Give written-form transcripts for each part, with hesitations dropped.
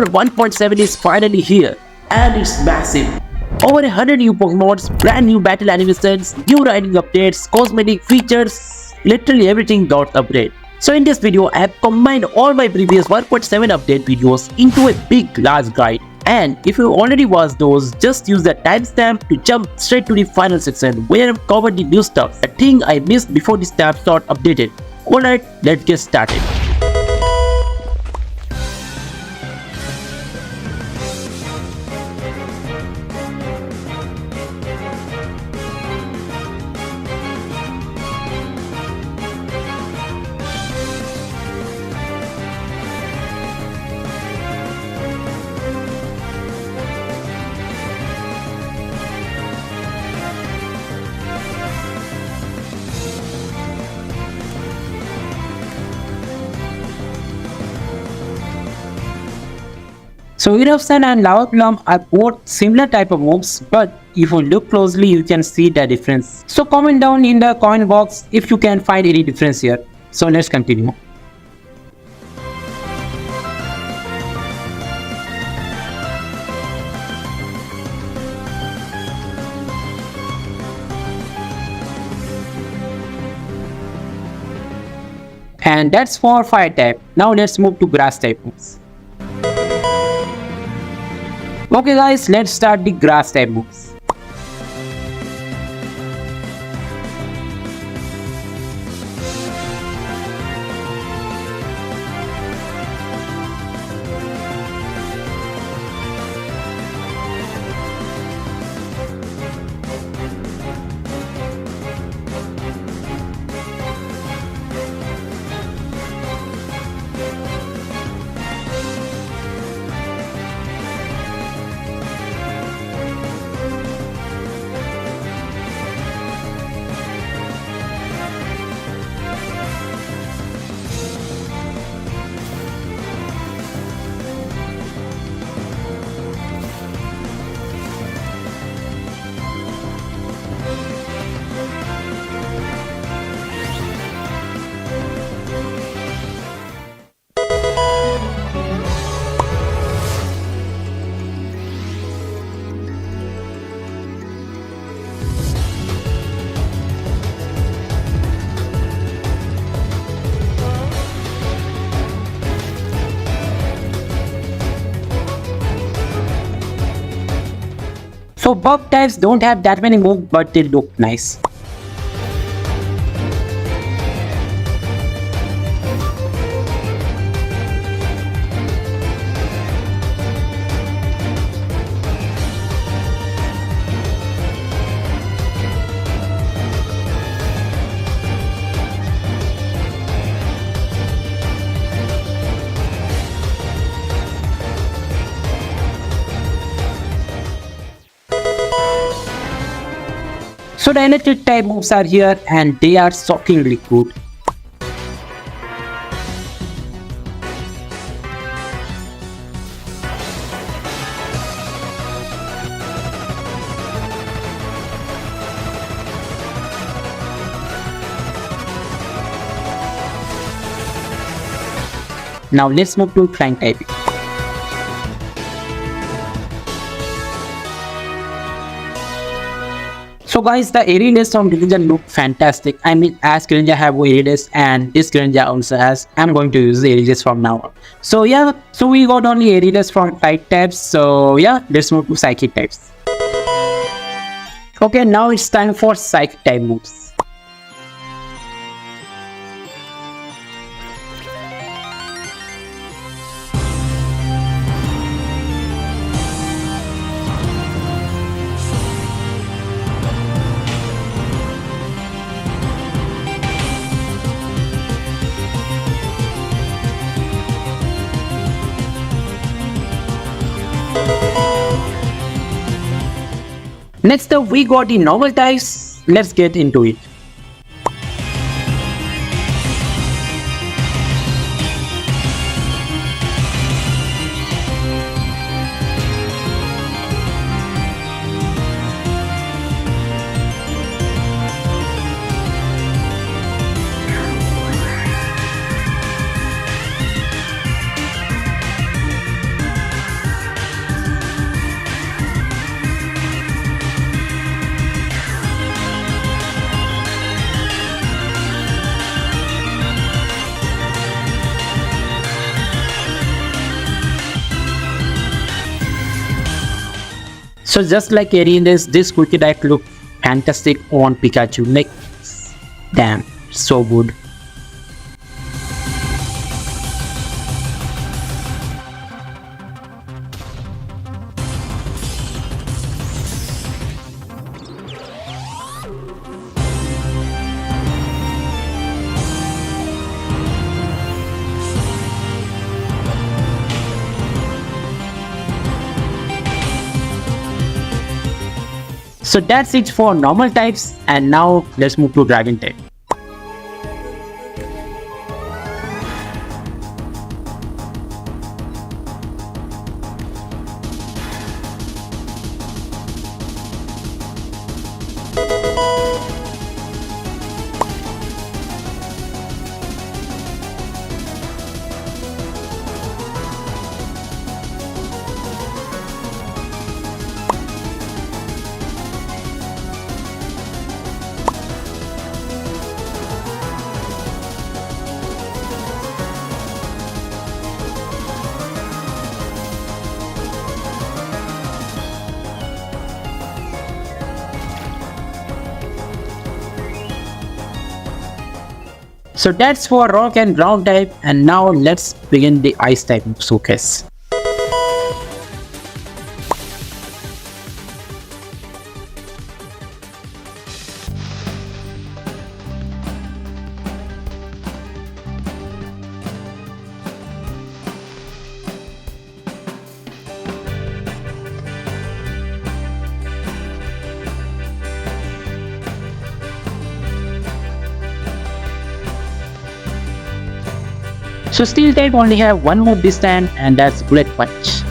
Pokémon 1.7 is finally here, and it's massive. Over 100 new Pokemons, brand new battle animations, new riding updates, cosmetic features, literally everything got updated. So in this video, I have combined all my previous 1.7 update videos into a big large guide. And if you already watched those, just use the timestamp to jump straight to the final section where I've covered the new stuff, a thing I missed before the stats got updated. Alright, let's get started. So Eruption and Lava Plum are both similar type of moves, but if you look closely you can see the difference. So comment down in the comment box if you can find any difference here. So let's continue. And that's for fire type. Now let's move to grass type moves. Okay guys, let's start the grass type moves. So bug types don't have that many moves, but they look nice. So the electric type moves are here and they are shockingly good. Now let's move to flying typing. So guys, the aerialness from Greninja look fantastic. I mean, as Greninja have aerialness and this Greninja also has, I'm going to use the aerialness from now on. So yeah, so we got only aerialness from type types. So yeah, let's move to psychic types. Okay, now it's time for psychic type moves. Next up we got the normal types. Let's get into it. So just like Arianes, this quick attack look fantastic on Pikachu. Like, damn, so good. So that's it for normal types, and now let's move to dragon type. So that's for rock and ground type, and now let's begin the ice type showcase. So steel type only have one move this time, and that's bullet punch.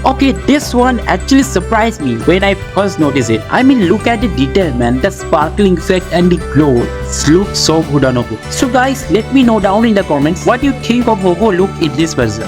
Okay, this one actually surprised me when I first noticed it. I mean, look at the detail, man. The sparkling effect and the glow. It looks so good on Ho-Oh. So guys, let me know down in the comments what you think of Ho-Oh look in this version.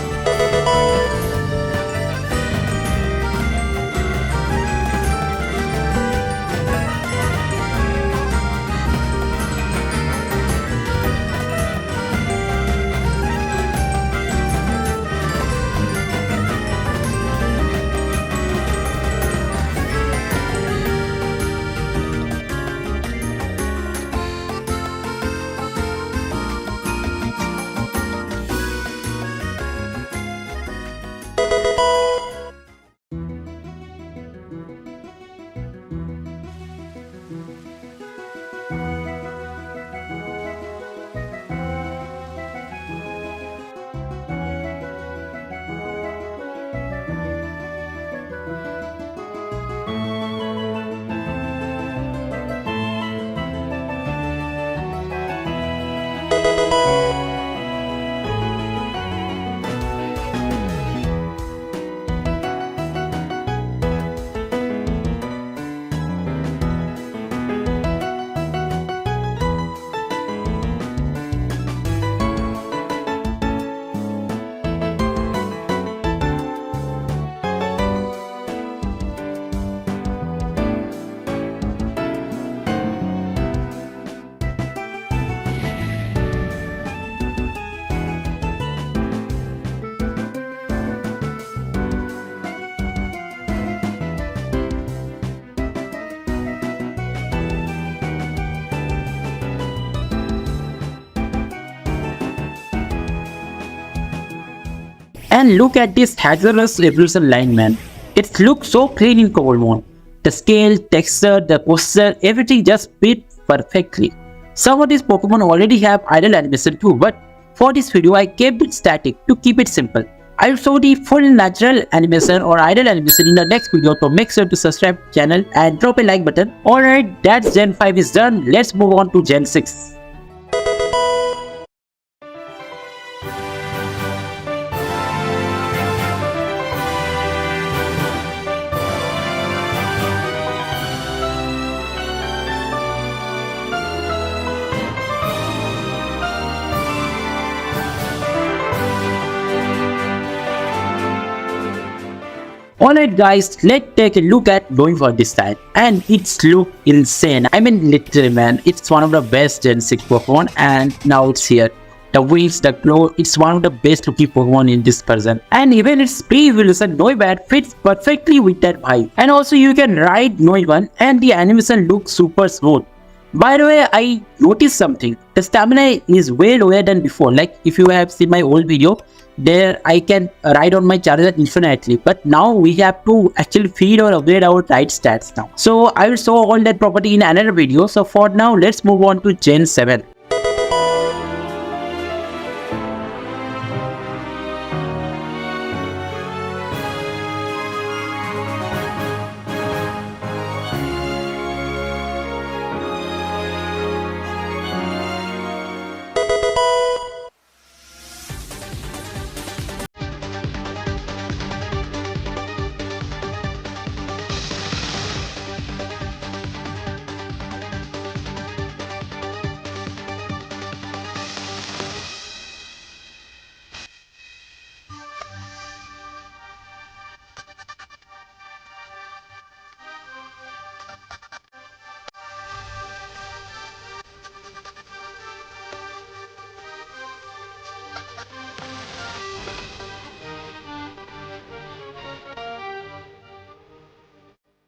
And look at this hazardous evolution line, man. It looks so clean in Cobblemon. The scale, texture, the posture, everything just fit perfectly. Some of these Pokemon already have idle animation too, but for this video I kept it static to keep it simple. I will show the full natural animation or idle animation in the next video, so make sure to subscribe channel and drop a like button. Alright, that's Gen 5 is done. Let's move on to Gen 6. Alright guys, let's take a look at going for this time. And it's look insane. I mean literally, man, it's one of the best Gen 6 Pokemon and now it's here. The wings, the glow, it's one of the best looking Pokemon in this version. And even its pre-evolution Noibat fits perfectly with that vibe. And also you can ride Noibat and the animation looks super smooth. By the way, I noticed something. The stamina is way lower than before. Like if you have seen my old video, there I can ride on my charger infinitely, but now we have to actually feed or upgrade our ride stats now. So I will show all that property in another video. So for now, let's move on to Gen 7.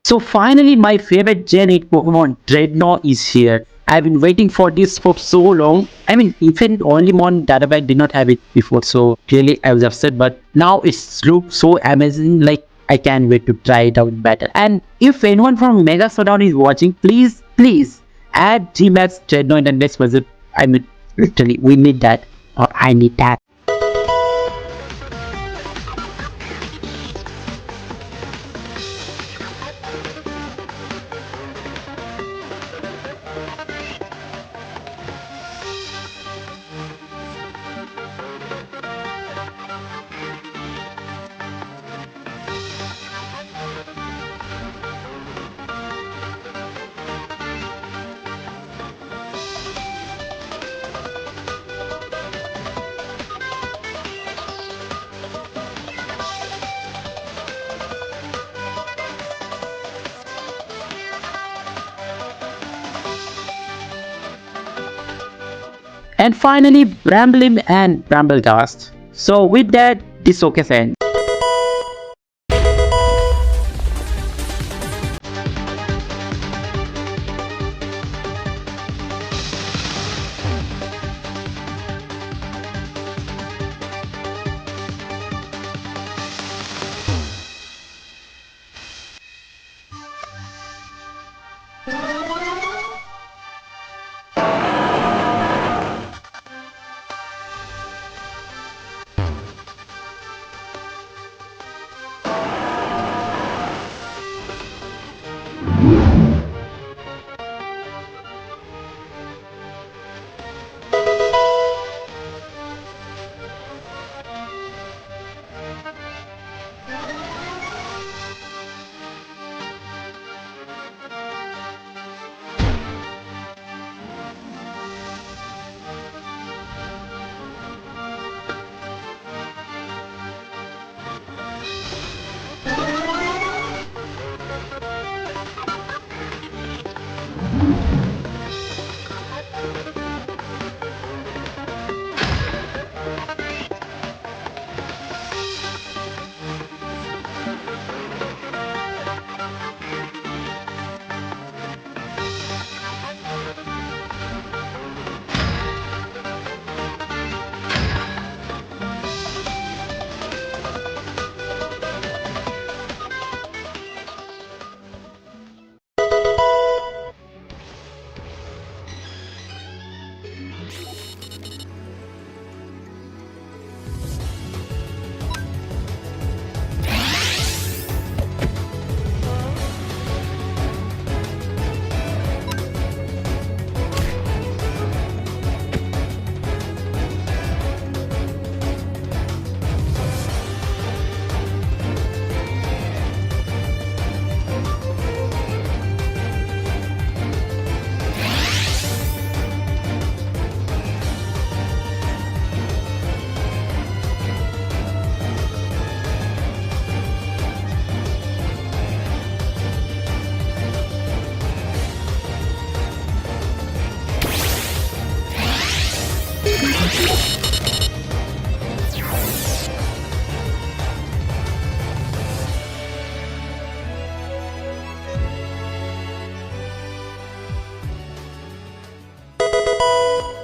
So finally, my favorite Gen 8 Pokemon Dreadnought is here. I've been waiting for this for so long. I mean, even only Mon Databag did not have it before, so clearly I was upset. But now it's looks so amazing. Like I can't wait to try it out in battle. And if anyone from Mega Showdown is watching, please add Gmax Dreadnought and let's visit. I mean, literally, we need that, or I need that. And finally, Bramblim and Bramblegast. So with that, this showcase ends.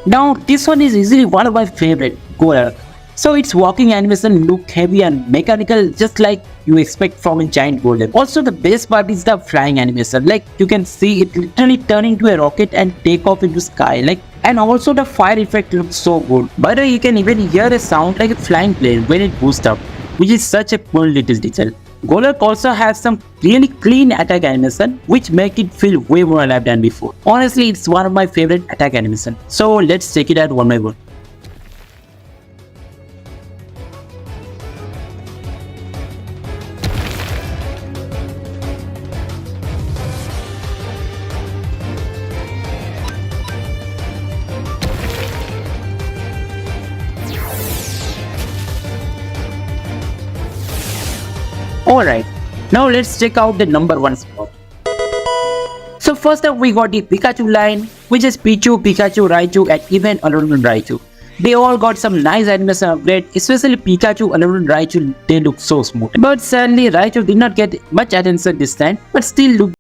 Now this one is easily one of my favorite, Golurk. So its walking animation look heavy and mechanical just like you expect from a giant golem. Also the best part is the flying animation. Like you can see it literally turn into a rocket and take off into sky. And also the fire effect looks so good. By the way, you can even hear a sound like a flying plane when it boosts up, which is such a cool little detail. Golurk also has some really clean attack animation which make it feel way more alive than before. Honestly, it's one of my favorite attack animation. So let's check it out one by one. Alright, now let's check out the number 1 spot. So first up we got the Pikachu line, which is Pichu, Pikachu, Raichu and even Alolan Raichu. They all got some nice animation upgrade, especially Pikachu, Alolan Raichu, they look so smooth. But sadly Raichu did not get much attention this time, but still look.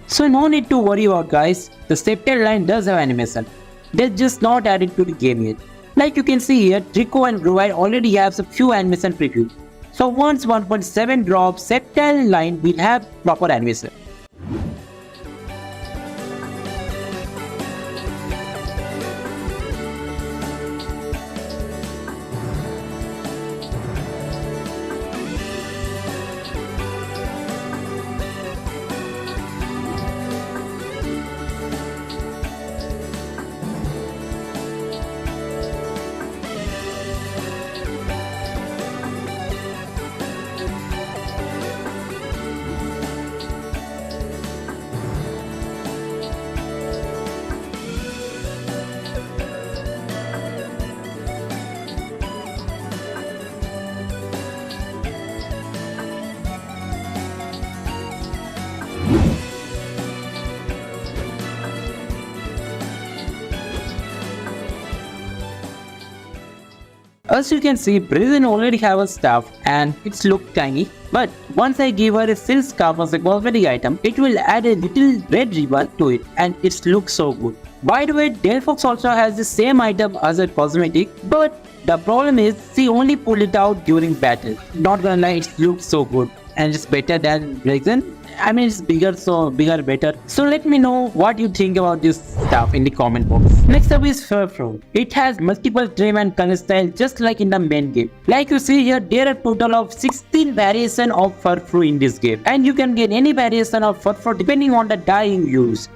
So no need to worry about guys, the Sceptile line does have animation. They're just not added to the game yet. Like you can see here, Trico and Grovyle already have a few animation previews. So once 1.7 drops, Sceptile line will have proper animation. As you can see, Prison already have a staff and it's look tiny. But once I give her a silk scarf as a cosmetic item, it will add a little red ribbon to it and it looks so good. By the way, Delphox also has the same item as a cosmetic, but the problem is she only pulled it out during battle. Not gonna lie, it looks so good. and it's better than Dragon. I mean, it's bigger, so bigger better. So let me know what you think about this stuff in the comment box. Next up is Furfrou. It has multiple trim and color style just like in the main game. Like you see here, there are total of 16 variation of Furfrou in this game, and you can get any variation of Furfrou depending on the dye you use.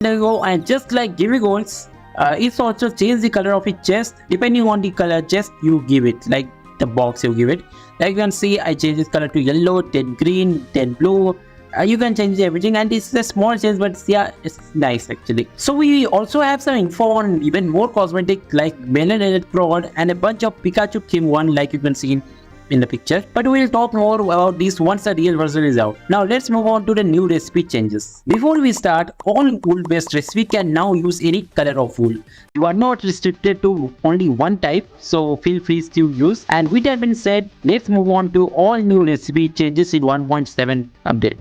Go and just like give it goals, it's also change the color of its chest depending on the color chest you give it, like the box you give it. Like you can see, I change this color to yellow, then green, then blue. You can change everything, and it's a small change, but yeah, it's nice actually. So we also have some info on even more cosmetic like Melon Electrode and a bunch of Pikachu theme one, like you can see in the picture, but we'll talk more about this once the real version is out. Now let's move on to the new recipe changes. Before we start, all wool based recipe can now use any color of wool. You are not restricted to only one type, so feel free to use. And with that being said, let's move on to all new recipe changes in 1.7 update.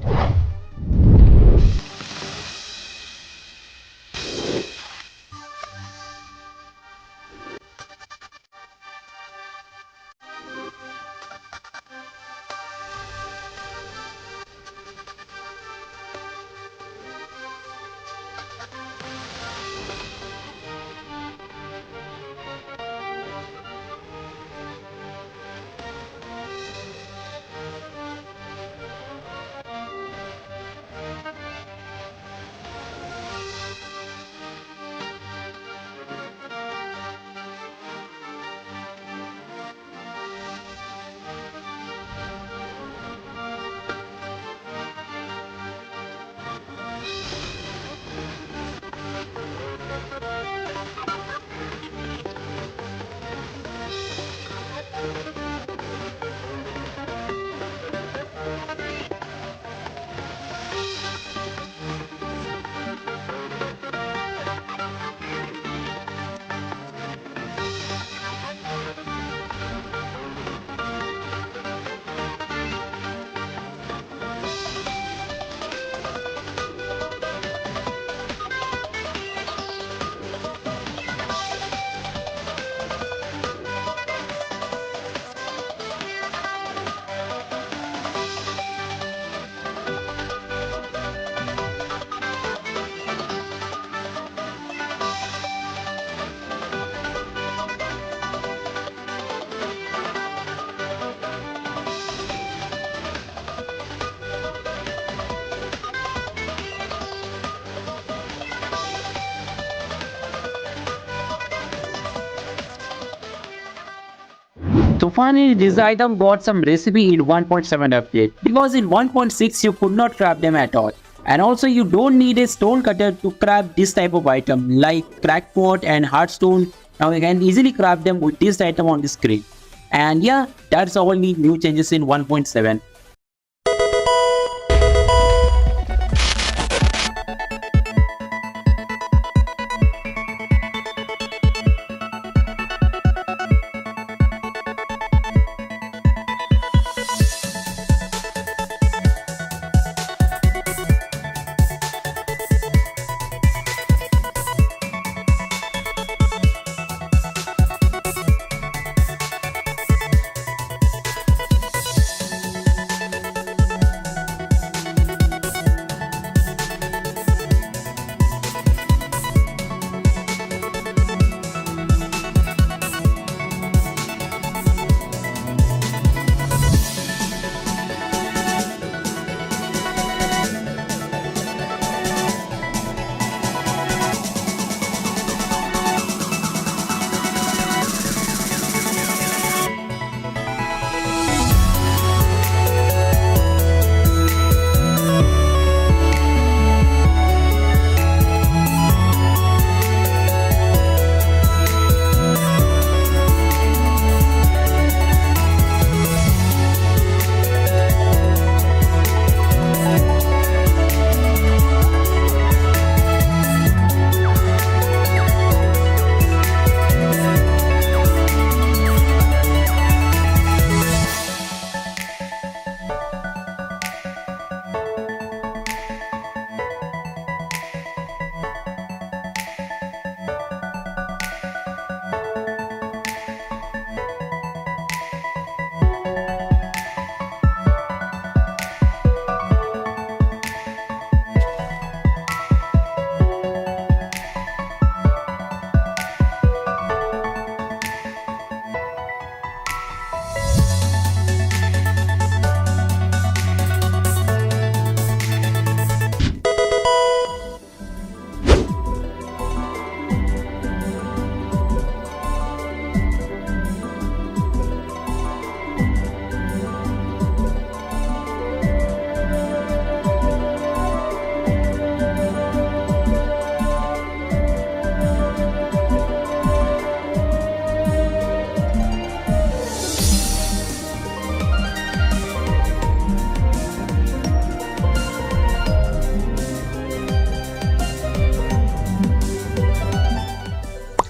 So finally, this item got some recipe in 1.7 update, because in 1.6 you could not craft them at all. And also you don't need a stone cutter to craft this type of item like crackpot and hardstone. Now you can easily craft them with this item on the screen. And yeah, that's all the new changes in 1.7.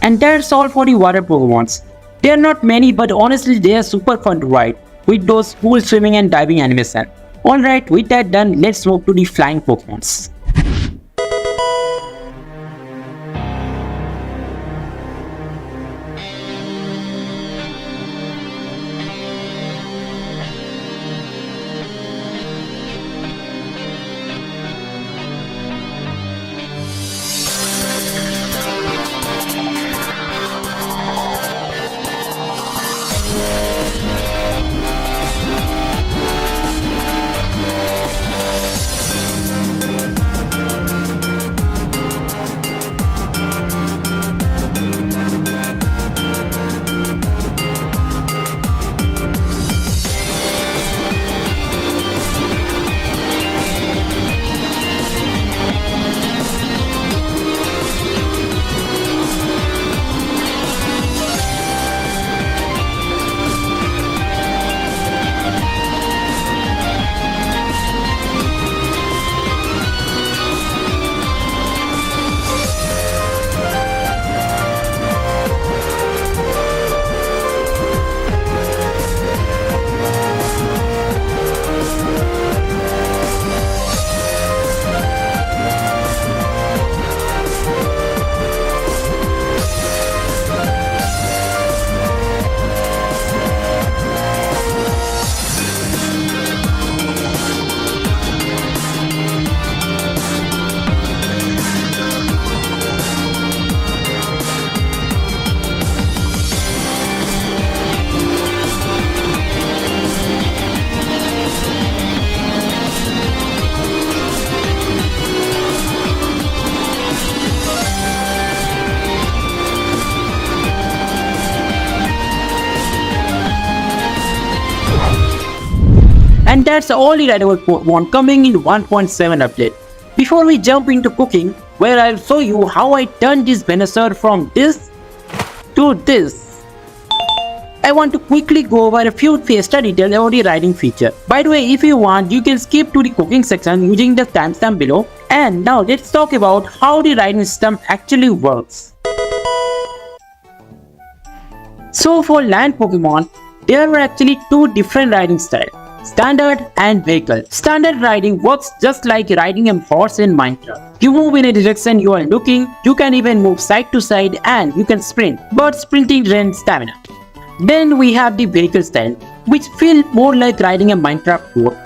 And that's all for the water Pokemons. There are not many, but honestly they are super fun to ride with those cool swimming and diving animation. Alright, with that done, let's move to the flying Pokemons. And that's all the Rideable Pokemon coming in 1.7 update. Before we jump into cooking, where I'll show you how I turned this Venusaur from this to this, I want to quickly go over a few extra details about the riding feature. By the way, if you want, you can skip to the cooking section using the timestamp below. And now let's talk about how the riding system actually works. So for land Pokemon, there were actually two different riding styles. Standard and Vehicle. Standard riding works just like riding a horse in Minecraft. You move in a direction you are looking, you can even move side to side, and you can sprint, but sprinting drains stamina. Then we have the Vehicle style, which feels more like riding a Minecraft boat.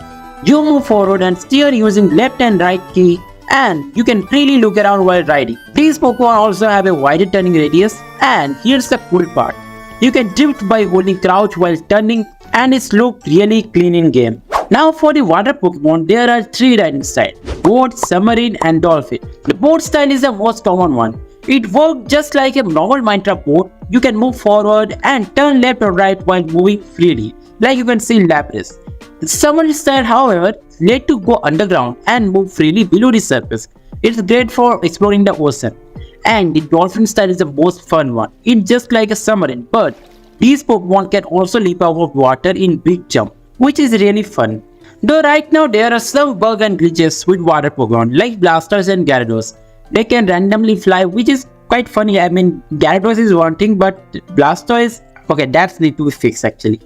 You move forward and steer using left and right key, and you can freely look around while riding. These Pokemon also have a wider turning radius, and here's the cool part. You can drift by holding crouch while turning, and it's look really clean in game. Now for the water Pokemon, there are three riding styles: boat, submarine, and dolphin. The boat style is the most common one. It works just like a normal Minecraft boat. You can move forward and turn left or right while moving freely, like you can see in Lapras. The submarine style, however, let you go underground and move freely below the surface. It's great for exploring the ocean. And the dolphin style is the most fun one. It's just like a submarine, but these Pokemon can also leap out of water in big jump, which is really fun. Though right now there are some bugs and glitches with water Pokemon like Blastoise and Gyarados. They can randomly fly, which is quite funny. I mean, Gyarados is one thing, but Blastoise, okay, that's need to be fixed actually.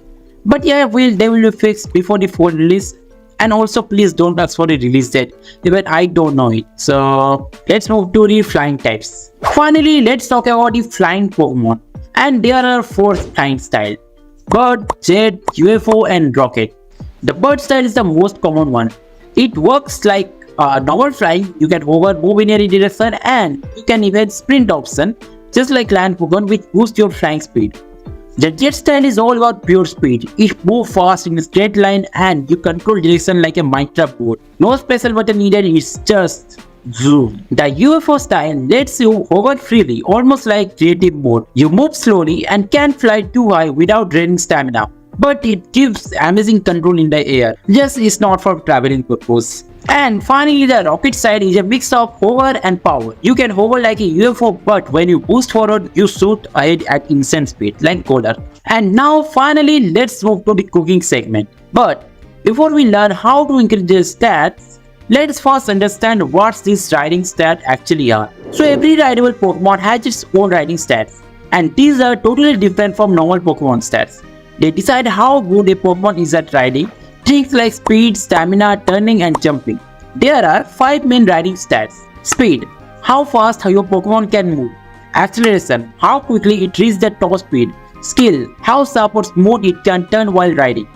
But yeah, they will be fixed before the full release. And also please don't ask for the release date, even I don't know it. So let's move to the flying types. Finally, let's talk about the flying Pokemon. And there are four flying styles: Bird, Jet, UFO, and Rocket. The Bird style is the most common one. It works like normal flying. You can hover, move in any direction, and you can even sprint option, just like land Pokemon, which boosts your flying speed. The Jet style is all about pure speed. It moves fast in a straight line and you control direction like a Minecraft boat. No special button needed, it's just zoom. The UFO style lets you hover freely, almost like creative mode. You move slowly and can't fly too high without draining stamina. But it gives amazing control in the air. Just it's not for traveling purpose. And finally, the Rocket side is a mix of hover and power. You can hover like a UFO, but when you boost forward, you shoot ahead at insane speed, like Coder. And now finally, let's move to the cooking segment. But before we learn how to increase the stats, Let's first understand what these riding stats actually are. So every rideable Pokemon has its own riding stats, and these are totally different from normal Pokemon stats. They decide how good a Pokemon is at riding, things like speed, stamina, turning and jumping. There are 5 main riding stats. Speed, how fast your Pokemon can move. Acceleration, how quickly it reaches the top speed. Skill, how sharp or smooth it can turn while riding.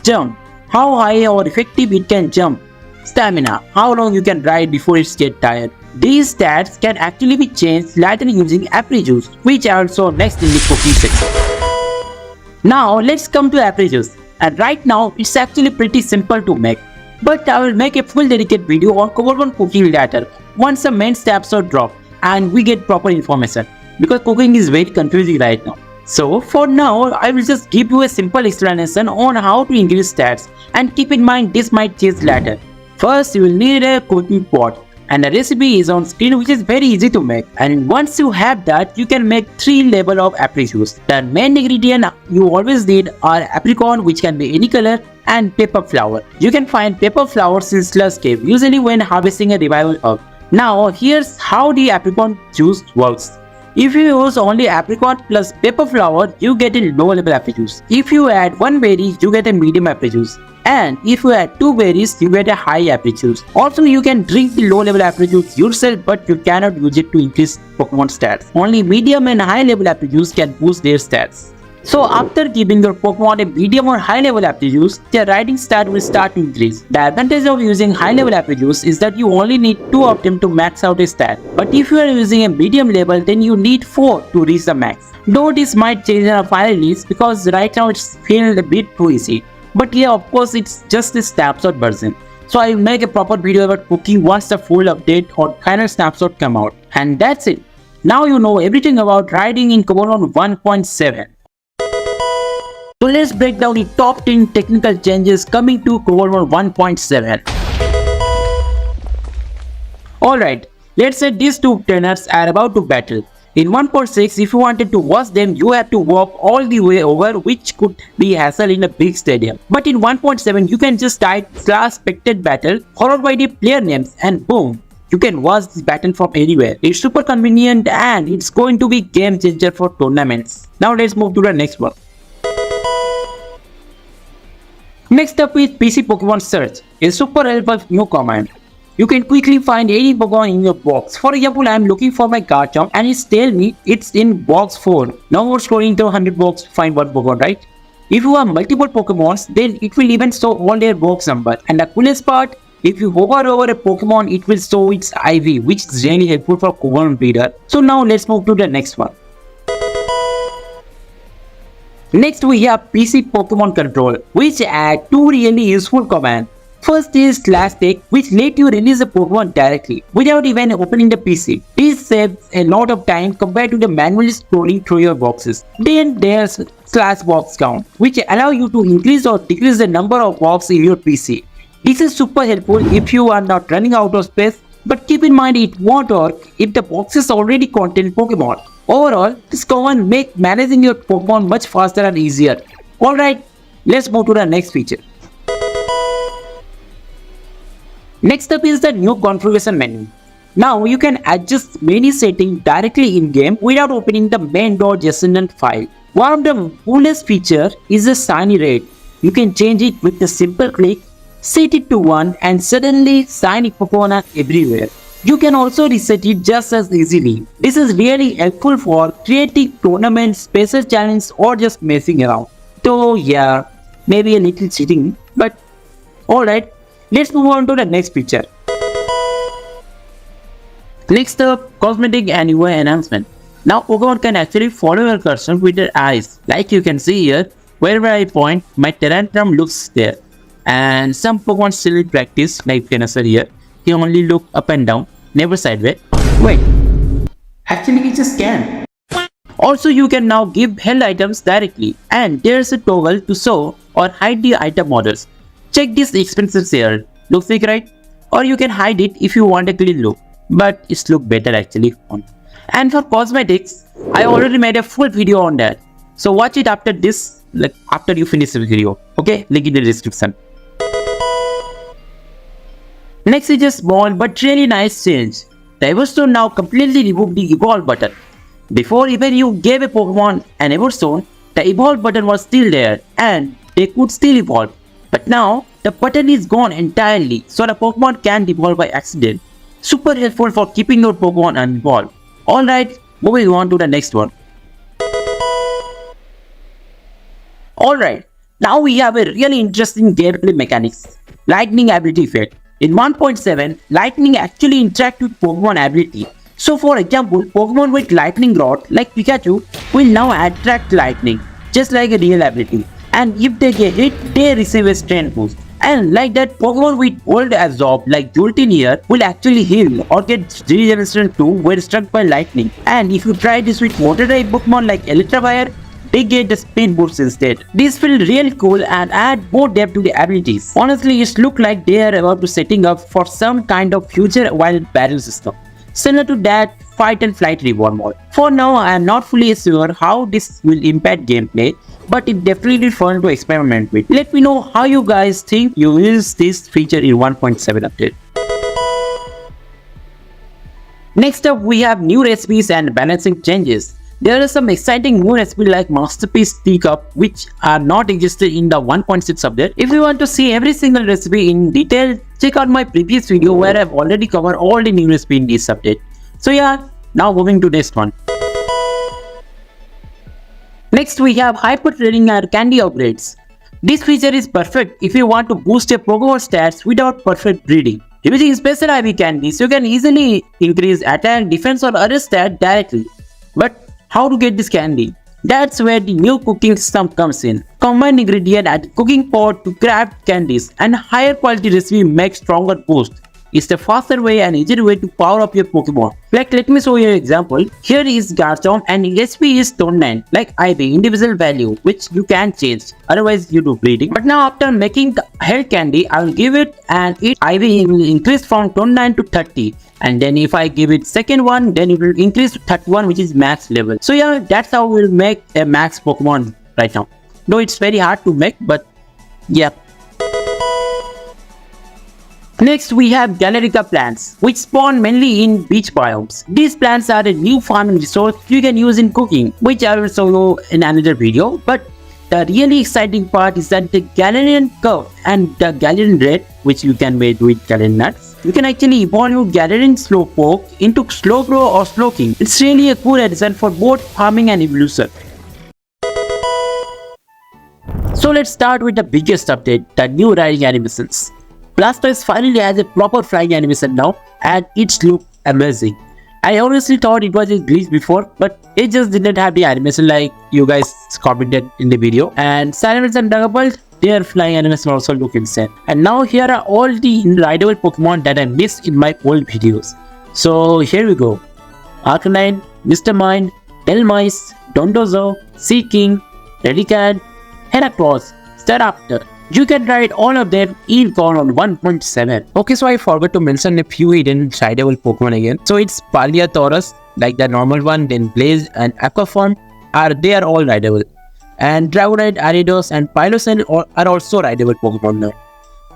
Jump, how high or effective it can jump. Stamina, how long you can ride before it gets tired. These stats can actually be changed later using Apple-Juice, which I will show next in the cooking section. Now let's come to Apple-Juice, and right now it's actually pretty simple to make. But I will make a full dedicated video on Cobblemon cooking later, once the main steps are dropped and we get proper information, because cooking is very confusing right now. So for now, I will just give you a simple explanation on how to increase stats, and keep in mind this might change later. First, you will need a cooking pot, and the recipe is on screen, which is very easy to make. And once you have that, you can make 3 levels of apple juice. The main ingredient you always need are apricot, which can be any color, and pepper flower. You can find pepper flowers in slush cave, usually when harvesting a revival herb. Now here's how the apricot juice works. If you use only apricot plus pepper flower, you get a low level apple juice. If you add 1 berry, you get a medium apple juice. And if you add 2 berries, you get a high apple juice. Also, you can drink the low level apple juice yourself, but you cannot use it to increase Pokemon stats. Only medium and high level apple juice can boost their stats. So after giving your Pokemon a medium or high level apple juice, their riding stat will start to increase. The advantage of using high level apple juice is that you only need 2 of them to max out a stat. But if you are using a medium level, then you need 4 to reach the max. Though this might change in a final release, because right now it's feeling a bit too easy. But yeah, of course it's just a snapshot version. So I will make a proper video about cooking once the full update or final snapshot come out. And that's it. Now you know everything about riding in Cobblemon 1.7. So let's break down the top 10 technical changes coming to Cobblemon 1.7. Alright, let's say these 2 trainers are about to battle. In 1.6, if you wanted to watch them, you have to walk all the way over, which could be hassle in a big stadium. But in 1.7, you can just type /spectate battle followed by the player names, and boom, you can watch this battle from anywhere. It's super convenient and it's going to be game changer for tournaments. Now let's move to the next one. Next up is PC Pokemon Search, a super helpful new command. You can quickly find any Pokemon in your box. For example, I am looking for my Garchomp and it's telling me it's in box 4. No more scrolling through 100 box to find one Pokemon, right? If you have multiple Pokemons, then it will even show all their box number. And the coolest part, if you hover over a Pokemon, it will show its IV, which is really helpful for Pokemon breeder. So now let's move to the next one. Next we have PC Pokemon Control, which add 2 really useful commands. First is /take, which let you release a Pokemon directly without even opening the PC. This saves a lot of time compared to the manually scrolling through your boxes. Then there's /box count, which allow you to increase or decrease the number of boxes in your PC. This is super helpful if you are not running out of space, but keep in mind it won't work if the boxes already contain Pokemon. Overall, this command makes managing your Pokemon much faster and easier. Alright, let's move to the next feature. Next up is the new configuration menu. Now you can adjust many settings directly in game without opening the main.json file. One of the coolest features is the shiny rate. You can change it with a simple click, set it to 1 and suddenly shiny Pokemon are everywhere. You can also reset it just as easily. This is really helpful for creating tournaments, special challenges or just messing around. So yeah, maybe a little cheating, but alright. Let's move on to the next feature. Next up, cosmetic and UI enhancement. Now Pokemon can actually follow your cursor with their eyes. Like you can see here, wherever I point, my Tyrantrum looks there. And some Pokemon still in practice, like Venusaur here. He only look up and down, never sideways. Wait, actually he just can. Also you can now give held items directly, and there's a toggle to show or hide the item models. Check this expenses here, looks like right? Or you can hide it if you want a clean look, but it's look better actually. And for cosmetics, I already made a full video on that. So watch it after this, like after you finish the video. Okay, link in the description. Next is a small but really nice change. The Everstone now completely removed the evolve button. Before even you gave a Pokemon an Everstone, the evolve button was still there and they could still evolve. But now the button is gone entirely, so the Pokemon can't evolve by accident. Super helpful for keeping your Pokemon unevolved. Alright, moving on to the next one. Alright, now we have a really interesting gameplay mechanics. Lightning ability effect. In 1.7, lightning actually interacts with Pokemon ability. So for example, Pokemon with lightning rod like Pikachu will now attract lightning, just like a real ability. And if they get hit, they receive a strength boost. And like that, Pokemon with Old Absorb like Jolteon here will actually heal or get regeneration too when struck by lightning. And if you try this with water type Pokemon like Electivire, they get the spin boost instead. This feels real cool and add more depth to the abilities. Honestly, it looks like they are about to setting up for some kind of future wild battle system, similar to that Fight and Flight Reborn mode. For now, I am not fully sure how this will impact gameplay, but it definitely fun to experiment with. Let me know how you guys think you use this feature in 1.7 update. Next up, we have new recipes and balancing changes. There are some exciting new recipes like Masterpiece Teacup which are not existed in the 1.6 update. If you want to see every single recipe in detail, check out my previous video where I've already covered all the new recipes in this update. So yeah, now moving to next one. Next we have Hyper Training and Candy upgrades. This feature is perfect if you want to boost your Pokemon stats without perfect breeding. Using special IV candies, you can easily increase attack, defense or other stats directly. But how to get this candy? That's where the new cooking system comes in. Combine ingredient at the cooking pot to craft candies and higher quality recipe makes stronger boost. It's the faster way and easier way to power up your Pokemon. Like let me show you an example. Here is Garchomp and recipe is Tone 9 like IV individual value which you can change, otherwise you do bleeding. But now after making the health candy, I will give it and its IV will increase from Tone 9 to 30. And then if I give it second one, then it will increase to 31 which is max level. So yeah, that's how we'll make a max Pokemon right now. Though it's very hard to make, but yeah. Next we have Galarica plants, which spawn mainly in beach biomes. These plants are a new farming resource you can use in cooking, which I will show you in another video. But the really exciting part is that the Galarian Curve and the Galarian Red, which you can make with Galarian nuts, you can actually evolve your Galarian Slowpoke into Slowbro or Slowking. It's really a cool addition for both farming and evolution. So let's start with the biggest update, the new riding animations. Blastoise finally has a proper flying animation now and it looks amazing. I honestly thought it was a glitch before, but it just didn't have the animation like you guys commented in the video. And Salamence and Dragapult, their flying animation also look insane. And now here are all the rideable Pokemon that I missed in my old videos. So here we go. Arcanine, Mr. Mind, Telmice, Dondozo, Seaking, Relicanth, Heracross, Staraptor. You can ride all of them in Corn on 1.7. Okay, so I forgot to mention a few hidden rideable Pokemon again. So it's Paliasaurus, like the normal one, then Blaze and Aquaform they are all rideable. And Dragonite, Ariados and Piloscent are also rideable Pokemon now.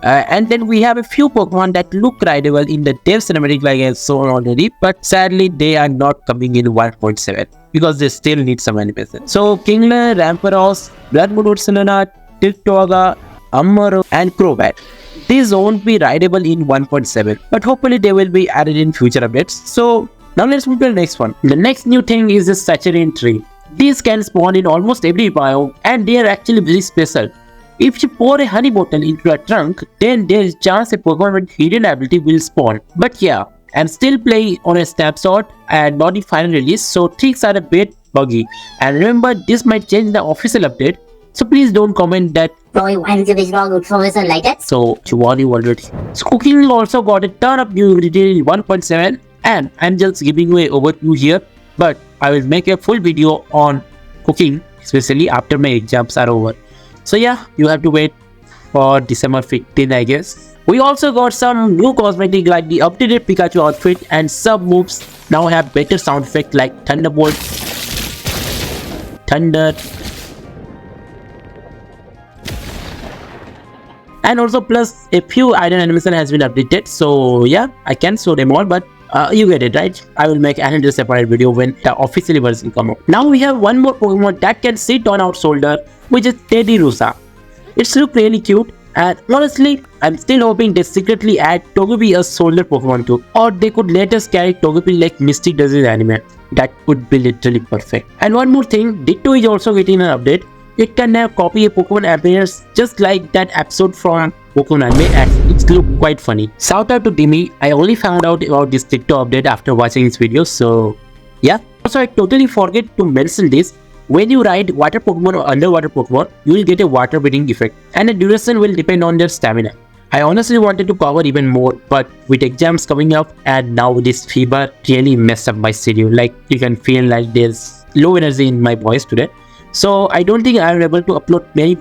And then we have a few Pokemon that look rideable in the dev cinematic like I saw already, but sadly they are not coming in 1.7 because they still need some animation. So Kingler, Rampardos, Bloodmoon Ursinonat, Tirtoga, Amaro and Crobat. These won't be rideable in 1.7, but hopefully they will be added in future updates. So now let's move to the next one. The next new thing is the Saturating Tree. These can spawn in almost every biome and they are actually very special. If you pour a honey bottle into a trunk, then there is chance a Pokemon with hidden ability will spawn. But yeah, I'm still playing on a snapshot and not in final release, so things are a bit buggy. And remember, this might change the official update. So please don't comment that Bro, why did this wrong information like that? So you want you already. So cooking also got a ton of new ingredients in 1.7 and I'm just giving away overview here, but I will make a full video on cooking, especially after my exams are over. So yeah, you have to wait for December 15th I guess. We also got some new cosmetic like the updated Pikachu outfit and sub moves now have better sound effects like Thunderbolt, Thunder, And also plus a few item animation has been updated. So yeah, I can show them all, but you get it, right? I will make another separate video when the official version come out. Now we have one more Pokemon that can sit on our shoulder, which is Teddiursa. It's look really cute, and honestly, I'm still hoping they secretly add Togepi as shoulder Pokemon too, or they could let us carry Togepi like Misty does in anime. That would be literally perfect. And one more thing, Ditto is also getting an update. It can now copy a Pokemon appearance just like that episode from Pokemon anime, and it looks quite funny. Shout out to Dimi. I only found out about this Ditto update after watching this video, so yeah. Also, I totally forget to mention this. When you ride water Pokemon or underwater Pokemon, you will get a water breathing effect, and the duration will depend on their stamina. I honestly wanted to cover even more, but with exams coming up and now this fever really messed up my schedule. Like you can feel like there's low energy in my voice today. So I don't think I'm able to upload many